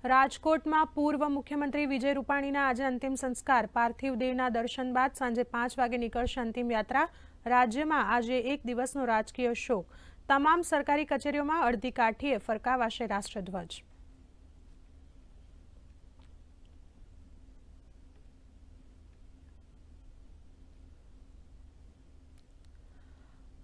રાજકોટમાં પૂર્વ મુખ્યમંત્રી વિજય રૂપાણીના આજે અંતિમ સંસ્કાર। પાર્થિવ દેહના દર્શન બાદ સાંજે 5 વાગે નીકળશે અંતિમ યાત્રા। રાજ્યમાં આજે એક દિવસનો રાજકીય શોક। તમામ સરકારી કચેરીઓમાં અડધી કાઠીએ ફરકાવાશે રાષ્ટ્રધ્વજ।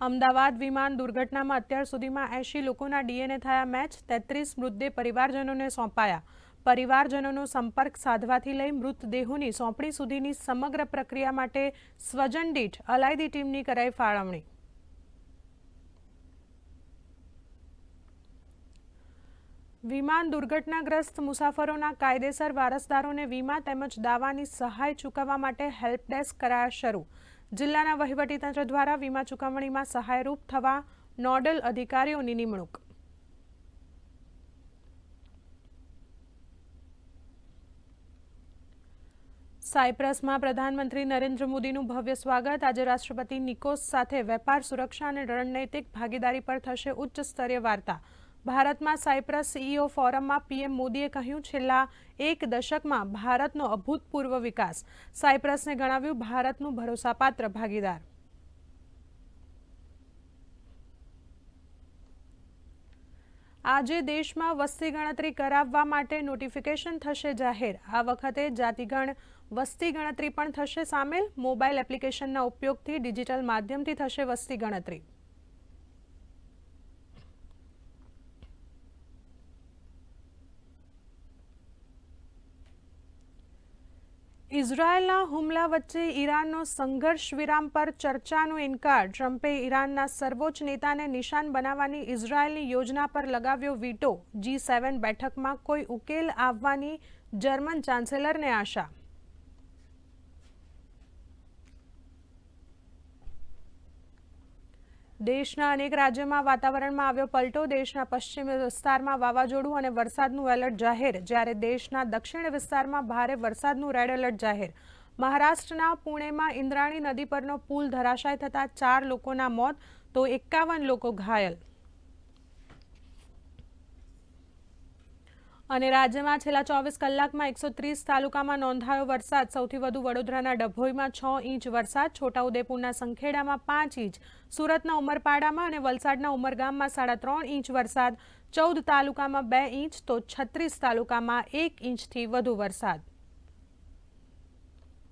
અમદાવાદ વિમાન દુર્ઘટનામાં અત્યાર સુધીમાં 80 લોકોના ડીએનએ થયા મેચ। 33 મૃતદેહ પરિવારજનોને સોંપાયા। પરિવારજનોનો સંપર્ક સાધવાથી લઈ મૃતદેહોની સોંપણી સુધીની સમગ્ર પ્રક્રિયા માટે સ્વજન દીઠ અલાયદી ટીમની કરાઈ ફાળવણી। વિમાન દુર્ઘટનાગ્રસ્ત મુસાફરોના કાયદેસર વારસદારોને વીમા તેમજ દાવાની સહાય ચૂકવવા માટે હેલ્પ ડેસ્ક કરાયા શરૂ। જિલ્લાના વહીવટીતંત્ર દ્વારા વીમા ચૂકવણીમાં સહાયરૂપ થવા નોડલ અધિકારીઓની નિમણૂક। સાયપ્રસમાં પ્રધાનમંત્રી નરેન્દ્ર મોદીનું ભવ્ય સ્વાગત। આજે રાષ્ટ્રપતિ નિકોસ સાથે વેપાર, સુરક્ષા અને રણનૈતિક ભાગીદારી પર થશે ઉચ્ચ સ્તરીય વાર્તા। ભારતમાં સાયપ્રસ સીઈઓ ફોરમમાં પીએમ મોદીએ કહ્યું, છેલ્લા એક દશકમાં ભારતનો અભૂતપૂર્વ વિકાસ। સાયપ્રસને ગણાવ્યું ભારતનું ભરોસાપાત્ર ભાગીદાર। આજે દેશમાં વસ્તી ગણતરી કરાવવા માટે નોટિફિકેશન થશે જાહેર। આ વખતે જાતિગણ વસ્તી ગણતરી પણ થશે સામેલ। મોબાઈલ એપ્લિકેશનના ઉપયોગથી ડિજિટલ માધ્યમથી થશે વસ્તી ગણતરી। ઇઝરાયેલના હુમલા વચ્ચે ઈરાનનો સંઘર્ષ વિરામ પર ચર્ચાનો ઇનકાર। ટ્રમ્પે ઈરાનના સર્વોચ્ચ નેતાને નિશાન બનાવવાની ઇઝરાયેલની યોજના પર લગાવ્યો વીટો। G7 બેઠકમાં કોઈ ઉકેલ આવવાની જર્મન ચાન્સેલરને આશા। દેશના અનેક રાજ્યોમાં વાતાવરણમાં આવ્યો પલટો। દેશના પશ્ચિમ વિસ્તારમાં વાવાઝોડું અને વરસાદનું એલર્ટ જાહેર, જ્યારે દેશના દક્ષિણ વિસ્તારમાં ભારે વરસાદનું રેડ એલર્ટ જાહેર। મહારાષ્ટ્રના પુણેમાં ઇન્દ્રાણી નદી પરનો પુલ ધરાશાય થતાં 4 લોકોના મોત તો 51 લોકો ઘાયલ। અને રાજ્યમાં છેલ્લા 24 કલાકમાં 130 તાલુકામાં નોંધાયો વરસાદ। સૌથી વધુ વડોદરાના ડભોઈમાં 6 ઇંચ વરસાદ, છોટાઉદેપુરના સંખેડામાં 5 ઇંચ, સુરતના ઉમરપાડામાં અને વલસાડના ઉમરગામમાં 3.5 ઇંચ વરસાદ, 14 તાલુકામાં 2 ઇંચ તો 36 તાલુકામાં 1 ઇંચથી વધુ વરસાદ।